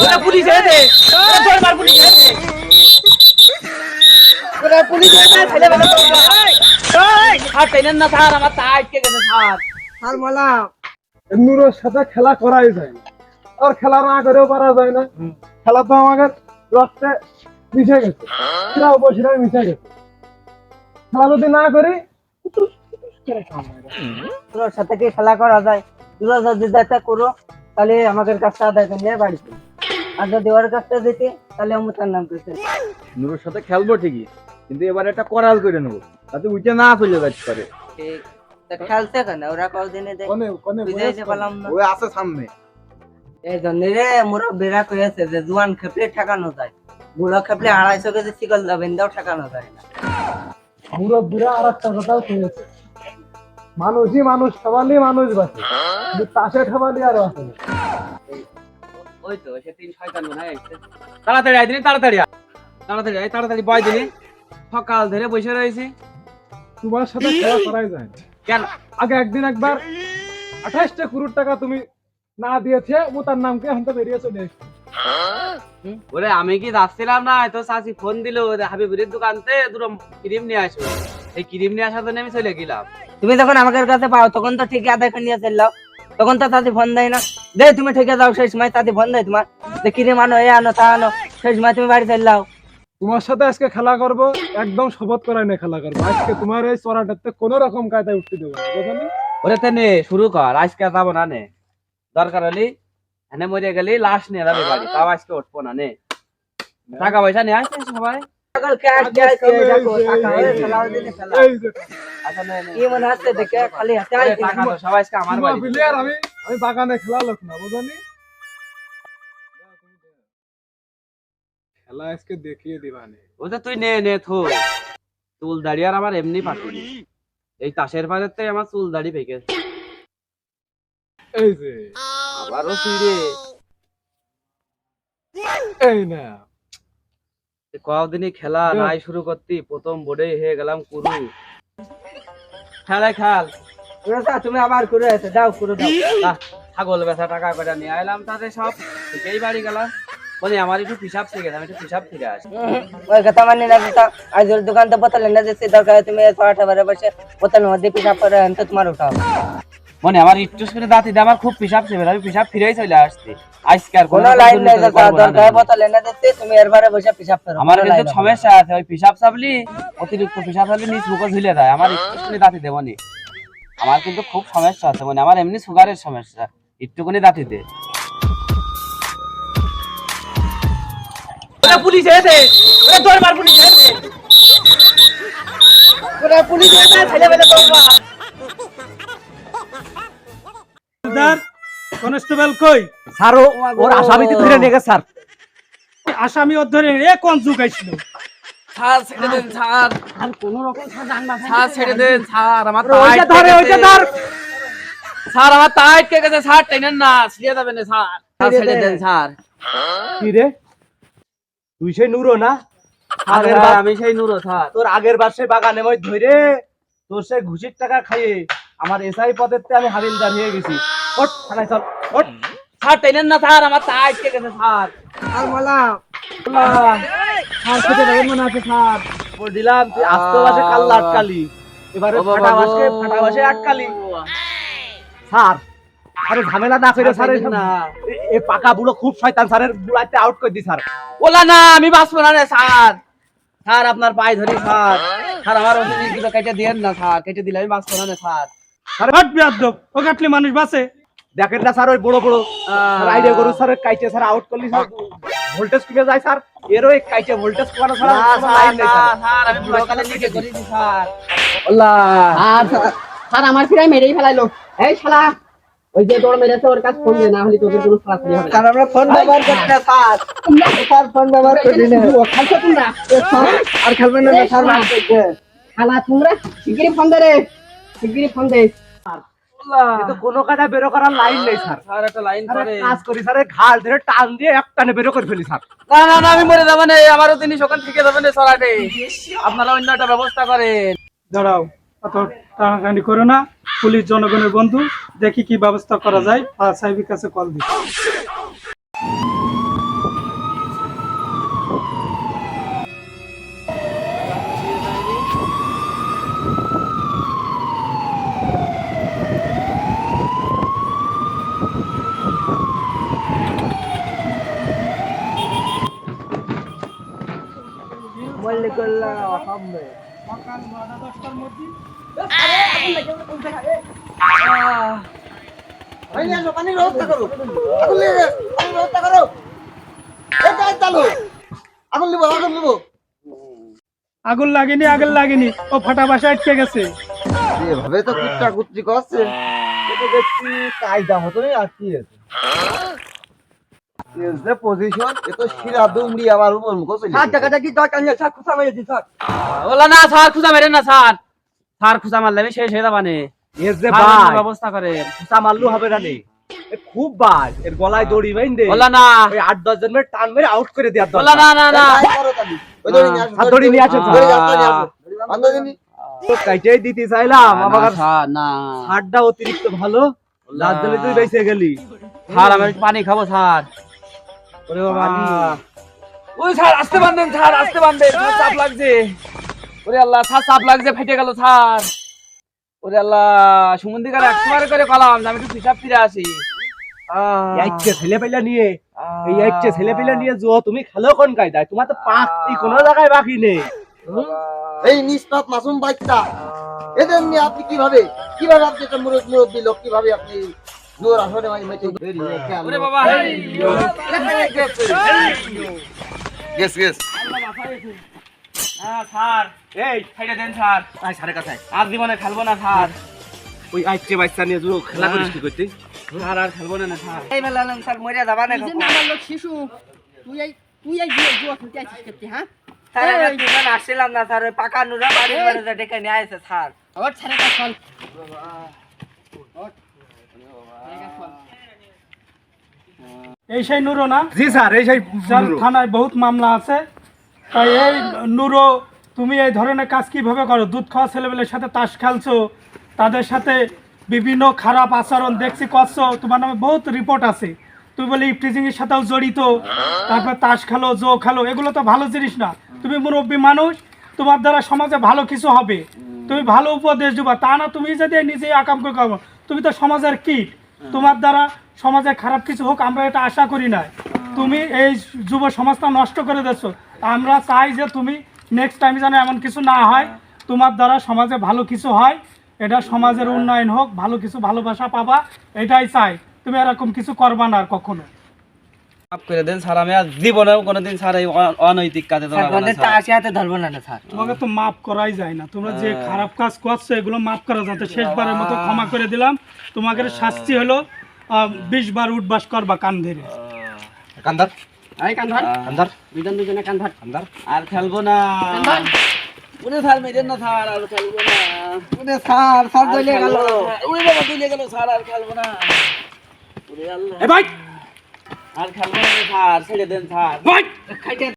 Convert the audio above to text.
ওরা পুলিশ এসে তোর মার পুলিশ এসে ওরা পুলিশ এসে ছেলে বলে এই আর টেনেন না স্যার আমার তা আটকে গেছে স্যার আর মালা নূরের সাথে খেলা করাই যায় না, আর খেলা না করেও পারা যায় না। খেলা তো আমাদের রক্তে মিশে গেছে, সেটা উপসিরায় মিশে গেছে। খেলা যদি না করি তোর সাথে কি খেলা করা যায়? তোরা যদি যেটা করো তাহলে আমাদের কাজটা আদায় করে নিয়ে বাড়িতে, আর যদি ওর কাজটা দিতে তাহলে আমি তার নাম করতে। নুরুর সাথে খেলবো ঠিকই, কিন্তু এবার একটা করাল করে নেবো যাতে উঠে না চলে যাচ্ছে পারে। খেলতে কেন ওরা কদিনে বুঝাইতে পারলাম না। ওই আছে সামনে। এই জন্য রে মুরব্বীরা কয়েছে যে জোয়ান খেপলে ঠেকানো যায়, বুড়ো খেপলে 250 কেজি শিকল যাবেন দাও ঠেকানো যায় না। মুরব্বীরা আর একটা কথাও শুনেছে, মানুষই মানুষ খাবালি মানুষ বাঁচে, কিন্তু তাসে খাবালি আর বাঁচে না। ওই তো সে তিন শয়তান মনে হয় তাড়াতাড়ি আয় দিনি, তাড়াতাড়ি তাড়াতাড়ি আয়, তাড়াতাড়ি বয় দিনি। সকাল ধরে বসে রয়েছি, তোমার সাথে খেলা করাই যায় না। কেন? আগে একদিন একবার 28 কোটি টাকা তুমি না দিয়েছে, ও তার নামকে এখন তো বেরিয়ে চলে এসেছে। ওরে আমি কি যাচ্ছিলাম না, তো চাচি ফোন দিল হাবিবুরের দোকানতে দুটো ক্রিম নিয়ে আসো। এই ক্রিম নিয়ে আসার জন্য আমি চলে গেলাম। তুমি যখন আমাদের কাছে পাও তখন তো ঠিকই আদায় করে নিয়ে চললাও, তখন তো তাতে ফোন দেয় না। দে তুমি ঠিকই যাও, সেই সময় তাতে ফোন দেয় তোমার যে কিরে মানো এ আনো তা আনো, সেই সময় তুমি বাড়ি চললাও। তোমার সাথে আজকে খেলা করব, একদম শপথ করাই না খেলা করবো আজকে। তোমার এই চড়াটাতে কোনো রকম কায়দায় উঠতে দেবো না, বুঝলি? ওরে তে নে শুরু কর, আজকে যাবো না নে, দরকার হলি এনে মরে গেলি লাশ নিয়ে যাবে বাড়ি, তাও আজকে উঠবো না নে। টাকা পয়সা নিয়ে আসছে সবাই। সকাল ক্যাশ ক্যাশ দিয়ে যাবো, টাকা হলে খেলাও দিনে খেলা। এই যে আচ্ছা নে নে। কি মনে হচ্ছে দেখে খালি হাতে ওরে আইছি। টাকা তো সবাই আজকে আমার তোমার বাড়ি। প্লেয়ার, আমি বাগানে খেলা লোক না, বুঝলি? খেলা আজকে দেখিয়ে দিবানে। ও তো তুই নে নে থো, চুল দাড়ি আর আমার এমনি পাঠিয়ে এই তাসের পাড়েতে আমার চুল দাড়ি পেকে এই যে আবারও ফিরে এই না কদিনই খেলা নাই শুরু করতি, প্রথম বোর্ডে হয়ে গেলাম কুরু। খেলায় খেল তুমি আবার করে আছে দাও করে দাও। ছাগল বেচা টাকা করে নিয়ে এলাম, তাদের সব ঠিকই বাড়ি গেলাম। বলি আমার একটু পিসাব থেকে আমি একটু পিসাব থেকে আসি। ওই কথা মানি না দিতা, আজ ওর দোকান তো বোতল এনে দিচ্ছি, দরকার তুমি 108 বারে বসে বোতল মধ্যে পিসাব করে আনতে তোমার উঠাও। মনে আমার একটু করে দাঁতি দিয়ে আমার খুব পিসাব ছিল, আমি পিসাব ফিরেই চলে আসছি আজকে। আর কোনো লাইন নেই দাদা, দরকার বোতল এনে দিচ্ছি তুমি এর বারে বসে পিসাব করো। আমার কিন্তু সমস্যা আছে, ওই পিসাব চাবলি অতিরিক্ত পিসাব চাবলি নিচ মুখে ঝুলে দেয়, আমার একটুখানি দাঁতি দেবো নি। আমার কিন্তু খুব সমস্যা আছে, মানে আমার এমনি সুগারের সমস্যা, একটুখানি দাঁতি দে। পুলিশ এসে তোর মার পুলিশ এসে পুলিশ এসে ছেলে বেলে কনস্টেবল কই? স্যার ওর আসামিতে ধরে নিয়ে গেছে স্যার। আসামি ওর ধরে এ কোন যুগ আইছিল? স্যার ছেড়ে দেন স্যার, আর কোন রকম সাজান না স্যার ছেড়ে দেন স্যার, আমার ওইটা ধরে ওইটা ধর। স্যার আমার টাইট কে গেছে স্যার, টেনেন না ছিড়ে যাবেন না স্যার, ছেড়ে দেন স্যার। কি রে তুই সেই নুরো না? আগের আমি সেই নুরো স্যার। তোর আগের বার সেই বাগানে মই ধরে তোর সেই ঘুষির টাকা খাইয়ে আমার এসআই পদের তে আমি হাবিলদার হয়ে গেছি। ওঠ থানায় চল, ওঠ। স্যার টেনেন না স্যার, আমার টাইট কে গেছে স্যার। আর মালা আর খেতে দেবেন মনে আছে স্যার? ওর দিলাম তুই আস্ত বাসে কাল্লা আটকালি, এবারে ফাটা বাসে আটকালি। স্যার আরে ঝামেলা না করে স্যার, এই পাকা বুড়ো খুব শয়তান, স্যারের বুড়াইতে আউট করে দি স্যার। ওলা না আমি বাঁচবো না রে স্যার, স্যার আপনার পায়ে ধরি স্যার, স্যার আমার ওষুধ গুলো কেটে দিয়েন না স্যার, কেটে দিলে আমি বাঁচবো না রে স্যার। আরে হট বিয়াদব, ও কাটলে মানুষ বাঁচে? দেখেন না স্যার ওই বড় বড় আইডিয়া গরু স্যার কাইটে স্যার আউট করলি স্যার ভোল্টেজ কমে যায় স্যার, এরও এক কাইটে ভোল্টেজ কমানো ছাড়া লাইন নেই স্যার। স্যার আমি বুড়োকালে লিখে করেছি স্যার। আল্লাহ আর স্যার আমার ফিরাই মেরেই ফেলাইলো। এই শালা ওই যে তোর মেরেছে ওর কাছে ফোন দে, না হলে তোকে কোনো শাস্তি হবে। স্যার আমরা ফোন ব্যবহার করতে স্যার, স্যার ফোন ব্যবহার করি না। খালছো তোমরা আর খেলবেন না স্যার, মার করতে শালা তোমরা শিগগিরই ফোন দে রে, শিগগিরই ফোন দে। কিন্তু কোনো কাজে বেরো করার লাইন নেই স্যার। স্যার একটা লাইন করে কাজ করি স্যার, ঘাল ধরে টান দিয়ে একটানে বেরো করে ফেলি স্যার। না না না আমি মরে যাবো না, আমারও তিনি সকাল থেকে যাবেন না সরাটে, আপনারা অন্য একটা ব্যবস্থা করেন। দাঁড়াও, অত টানাটানি করো না, পুলিশ জনগণের বন্ধু, দেখি কি ব্যবস্থা করা যায়। ফায়ার সার্ভিসের কাছে কল দিই। খালি করলাম সামনে সকাল 9টা-10টার মধ্যে আগুন লাগেনি ও ফাটা বাসা আটকে গেছে। এভাবে তো কুত্তা কুত্তি করছে এটা দেখছি কায়দা মতনই আটকিয়েছে পজিশন এ তো শিরা দুমড়ি আবার উপর মুখ চলে টাকাটা কি দরকার নেই স্যার খুঁজা মেরে দিন স্যার ওলা না স্যার খুঁজা মেরেন না স্যার, স্যার খুঁজা মারলে আমি শেষ হয়ে যাবানে। এর যে স্যার, ভাই অন্য ব্যবস্থা করে। খুঁজা মারলু হবে না নে এ খুব বাজ এর গলায় দড়ি বাইন্ধে ওলা না ওই 8-10 জন মেরে টান মেরে আউট করে দেয়া ওলা না না না হাত দড়ি নিয়ে আসো তো কাইটাই দিতে চাইলাম আমার স্যার না হাড়টা অতিরিক্ত ভালো লাজ দিলে তুই বেঁচে গেলি স্যার আমি একটু পানি খাবো স্যার। ওরে বাবা ওই স্যার আসতে বান্ধেন, স্যার আসতে বান্ধেন, স্যার চাপ লাগছে। ওরে আল্লাহ স্যার চাপ লাগছে, ফেটে গেল স্যার। ওরে আল্লাহ সুমন্দিকার 100 করে কলাম আমি একটু হিসাব ফিরে আসি। এইচ্ছে ছেলে পেলে নিয়ে এই এইচ্ছে ছেলে পেলে নিয়ে জো তুমি খেলো কোন কায়দায় তোমার তো পাঁচটি কোনো জায়গায় বাকি নেই এই নিষ্পাপ মাসুম বাচ্চা এদের নিয়ে আপনি কিভাবে আপনি একটা মুরব্বী লোক কিভাবে আপনি জোর আসরে মেটে ওরে বাবা গেস স্যার এই ফেটে দেন স্যার। আয় সাড়ে কাছে আর জীবনে খেলবো না স্যার। ওই আইচ্ছে বাচ্চা নিয়ে জো খেলা করিস কি করতে স্যার আর খেলবো না স্যার। এই মেলালাম স্যার মরে যাবা না আমার লোক শিশু তুই এই জুয়া খেলতে আসিস করতে হ্যাঁ স্যার আমরা দুজন আসছিলাম না স্যার ওই পাকা নুরা বাড়ির ম্যানেজার ডেকে নিয়ে আসছে স্যার আবার ছেড়ে কাজ চল এই সেই নুরো না? জি স্যার এই সেই স্যার থানায় বহুত মামলা আছে, তাই এই নুরো তুমি এই ধরনের কাজ কিভাবে করো? দুধ খাওয়া ছেলেমেয়ের সাথে তাস খেলছো, তাদের সাথে বিভিন্ন খারাপ আচরণ দেখছি করছো, তোমার নামে বহুত রিপোর্ট আছে। তুমি বলে ইফটিজিং এর সাথেও জড়িত, তারপর তাস খেলো, জো খেলো, এগুলো তো ভালো জিনিস না। তুমি মুরব্বী মানুষ, তোমার দ্বারা সমাজে ভালো কিছু হবে, তুমি ভালো উপদেশ দিবা, তা না তুমি যদি নিজেই আকাম করে করবো। তুমি তো সমাজের কীট, তোমার দ্বারা সমাজে খারাপ কিছু হোক আমরা এটা আশা করি না। তুমি এই যুব সমাজটা নষ্ট করে দিচ্ছ। আমরা চাই যে তুমি নেক্সট টাইম যেন এমন কিছু না হয়, তোমার দ্বারা সমাজে ভালো কিছু হয়, এটা সমাজের উন্নয়ন হোক, ভালো কিছু ভালোবাসা পাবা, এটাই চাই। তুমি এরকম কিছু করবা না আর কখনো। মাফ করে দেন স্যার, আমি আর জীবনেও কোনোদিন স্যার এই অনৈতিক কাজে জড়াবো না স্যার। আসি হাতে ধরবো না স্যার তোমাকে তো মাফ করাই যায় না, তোমরা যে খারাপ কাজ করছো এগুলো মাফ করা যাতে শেষবারের মতো ক্ষমা করে দিলাম। তোমাদের শাস্তি হলো 20 বার উঠবাস করবা কান ধরে। কান্দার এই কান্ধার কান্দার দুজন দুজনে কান্ধার কান্দার আর খেলবো না। উনি স্যার মেরেন না স্যার, আর খেলবো না। ওরে স্যার আর খেলবো না। উনি বাবা তুলে গেল স্যার, আর খেলবো না। ওরে আল্লাহ, এ ভাই আর খেলবো না স্যার, ছেড়ে দেন স্যার। ভাই খাইতে